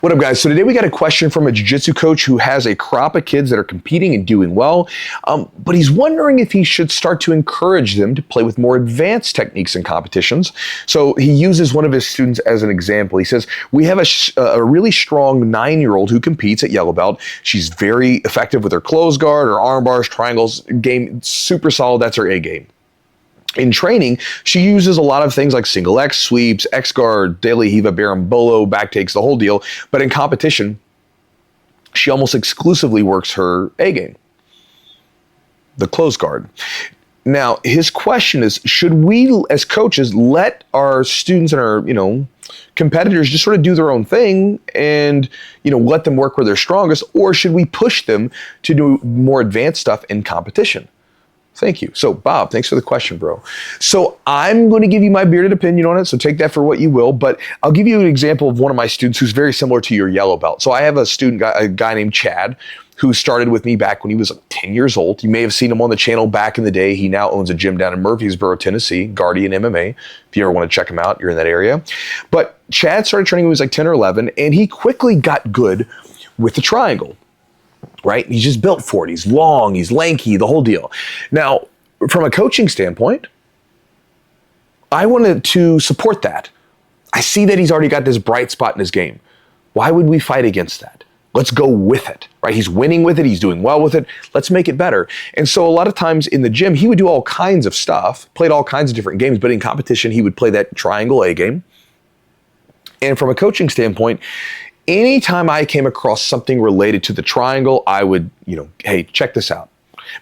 What up, guys? So today we got a question from a jiu-jitsu coach who has a crop of kids that are competing and doing well, but he's wondering if he should start to encourage them to play with more advanced techniques in competitions. So he uses one of his students as an example. He says, we have a really strong 9-year-old who competes at yellow belt. She's very effective with her closed guard, her arm bars, triangles, game super solid. That's her A game. In training, she uses a lot of things like single X, sweeps, X guard, daily hiva, berimbolo, back takes, the whole deal. But in competition, she almost exclusively works her A game, the closed guard. Now, his question is, should we as coaches let our students and our, competitors just sort of do their own thing and, let them work where they're strongest, or should we push them to do more advanced stuff in competition? Thank you. So, Bob, thanks for the question, bro. So I'm going to give you my bearded opinion on it, so take that for what you will, but I'll give you an example of one of my students who's very similar to your yellow belt. So I have a guy named Chad, who started with me back when he was 10 years old. You may have seen him on the channel back in the day. He now owns a gym down in Murfreesboro, Tennessee, Guardian MMA. If you ever want to check him out, you're in that area. But Chad started training when he was like 10 or 11, and he quickly got good with the triangle. Right? He's just built for it. He's long, he's lanky, the whole deal. Now, from a coaching standpoint, I wanted to support that. I see that he's already got this bright spot in his game. Why would we fight against that? Let's go with it, right? He's winning with it. He's doing well with it. Let's make it better. And so a lot of times in the gym, he would do all kinds of stuff, played all kinds of different games, but in competition, he would play that triangle A game. And from a coaching standpoint, anytime I came across something related to the triangle, I would, hey, check this out.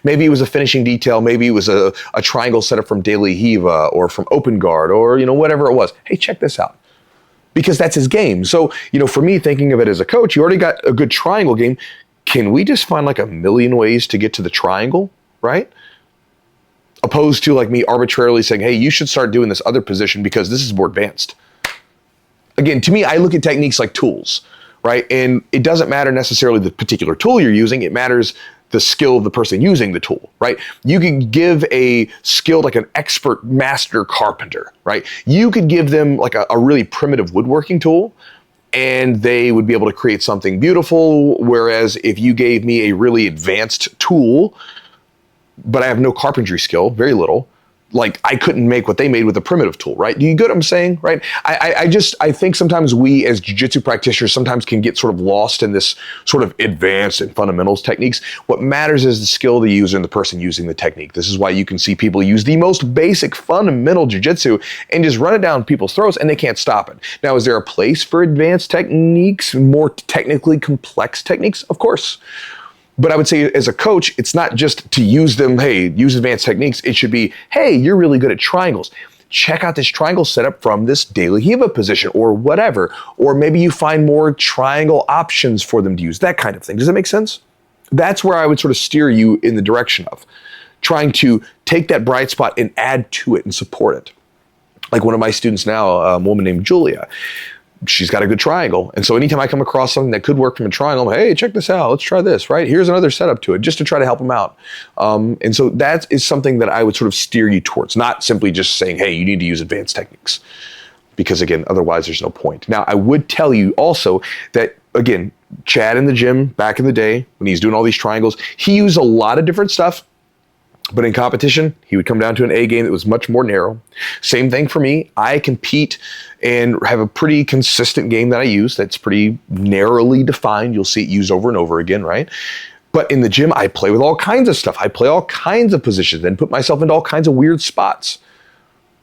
Maybe it was a finishing detail. Maybe it was a triangle setup from daily hiva or from open guard or, whatever it was. Hey, check this out. Because that's his game. So, for me, thinking of it as a coach, you already got a good triangle game. Can we just find like a million ways to get to the triangle, right? Opposed to like me arbitrarily saying, hey, you should start doing this other position because this is more advanced. Again, to me, I look at techniques like tools, right? And it doesn't matter necessarily the particular tool you're using. It matters the skill of the person using the tool, right? You can give a skill like an expert master carpenter, right? You could give them like a really primitive woodworking tool and they would be able to create something beautiful. Whereas if you gave me a really advanced tool, but I have no carpentry skill, very little, like I couldn't make what they made with a primitive tool, right? Do you get what I'm saying, right? I think sometimes we as jiu-jitsu practitioners sometimes can get sort of lost in this sort of advanced and fundamentals techniques. What matters is the skill of the user and the person using the technique. This is why you can see people use the most basic fundamental jiu-jitsu and just run it down people's throats and they can't stop it. Now, is there a place for advanced techniques, more technically complex techniques? Of course. But I would say as a coach, it's not just to use them, hey, use advanced techniques. It should be, hey, you're really good at triangles. Check out this triangle setup from this daily hiva position or whatever. Or maybe you find more triangle options for them to use, that kind of thing. Does that make sense? That's where I would sort of steer you in the direction of trying to take that bright spot and add to it and support it. Like one of my students now, a woman named Julia. She's got a good triangle. And so anytime I come across something that could work from a triangle, I'm like, hey, check this out. Let's try this, right? Here's another setup to it, just to try to help them out. And so that is something that I would sort of steer you towards, not simply just saying, hey, you need to use advanced techniques. Because again, otherwise there's no point. Now, I would tell you also that, again, Chad in the gym back in the day, when he's doing all these triangles, he used a lot of different stuff. But in competition, he would come down to an A game that was much more narrow. Same thing for me. I compete and have a pretty consistent game that I use that's pretty narrowly defined. You'll see it used over and over again, right? But in the gym, I play with all kinds of stuff. I play all kinds of positions and put myself into all kinds of weird spots.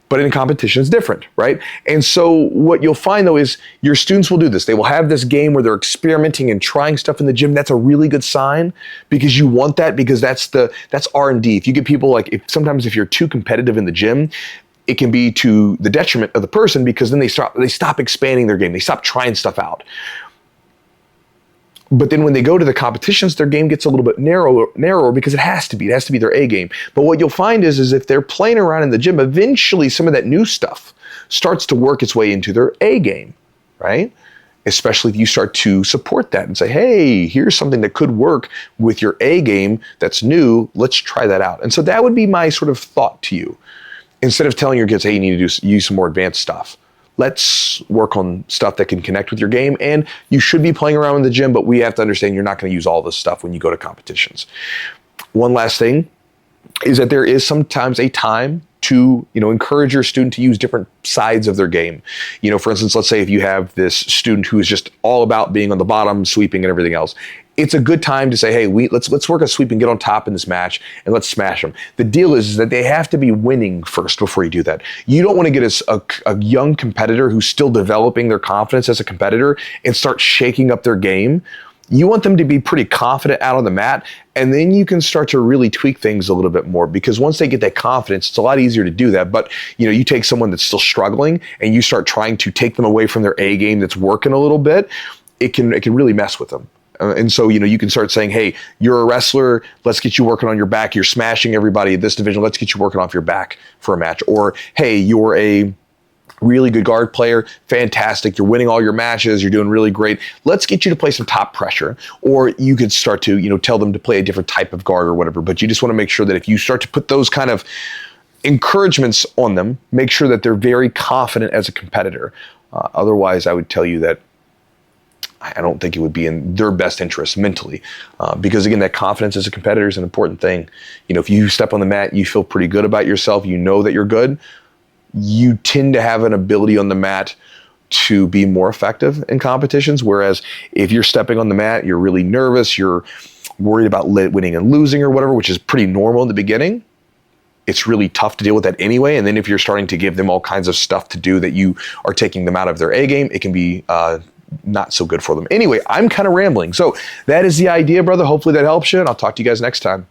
But in competition, it's different, right? And so what you'll find, though, is your students will do this. They will have this game where they're experimenting and trying stuff in the gym. That's a really good sign because you want that, because that's R&D. If you get people like, sometimes if you're too competitive in the gym, it can be to the detriment of the person because then they stop expanding their game. They stop trying stuff out. But then when they go to the competitions, their game gets a little bit narrower because it has to be their A game. But what you'll find is if they're playing around in the gym, eventually some of that new stuff starts to work its way into their A game, right? Especially if you start to support that and say, hey, here's something that could work with your A game that's new. Let's try that out. And so that would be my sort of thought to you. Instead of telling your kids, hey, you need to use some more advanced stuff. let's work on stuff that can connect with your game. And you should be playing around in the gym, but we have to understand you're not going to use all this stuff when you go to competitions. One last thing is that there is sometimes a time to, encourage your student to use different sides of their game. For instance, let's say if you have this student who is just all about being on the bottom, sweeping and everything else, it's a good time to say, hey, let's work a sweep and get on top in this match and let's smash them. The deal is that they have to be winning first before you do that. You don't want to get a young competitor who's still developing their confidence as a competitor and start shaking up their game. You want them to be pretty confident out on the mat, and then you can start to really tweak things a little bit more, because once they get that confidence, it's a lot easier to do that. But you take someone that's still struggling and you start trying to take them away from their A game that's working a little bit, it can really mess with them. And so, you can start saying, hey, you're a wrestler, let's get you working on your back. You're smashing everybody in this division, let's get you working off your back for a match. Or, hey, you're a really good guard player, fantastic, you're winning all your matches, you're doing really great, let's get you to play some top pressure. Or you could start to, tell them to play a different type of guard or whatever. But you just want to make sure that if you start to put those kind of encouragements on them, make sure that they're very confident as a competitor. Otherwise, I would tell you that I don't think it would be in their best interest mentally, because again, that confidence as a competitor is an important thing. If you step on the mat, you feel pretty good about yourself, you know that you're good, you tend to have an ability on the mat to be more effective in competitions. Whereas if you're stepping on the mat, you're really nervous, you're worried about winning and losing or whatever, which is pretty normal in the beginning. It's really tough to deal with that anyway. And then if you're starting to give them all kinds of stuff to do that you are taking them out of their A game, it can be not so good for them. Anyway, I'm kind of rambling. So that is the idea, brother. Hopefully that helps you, and I'll talk to you guys next time.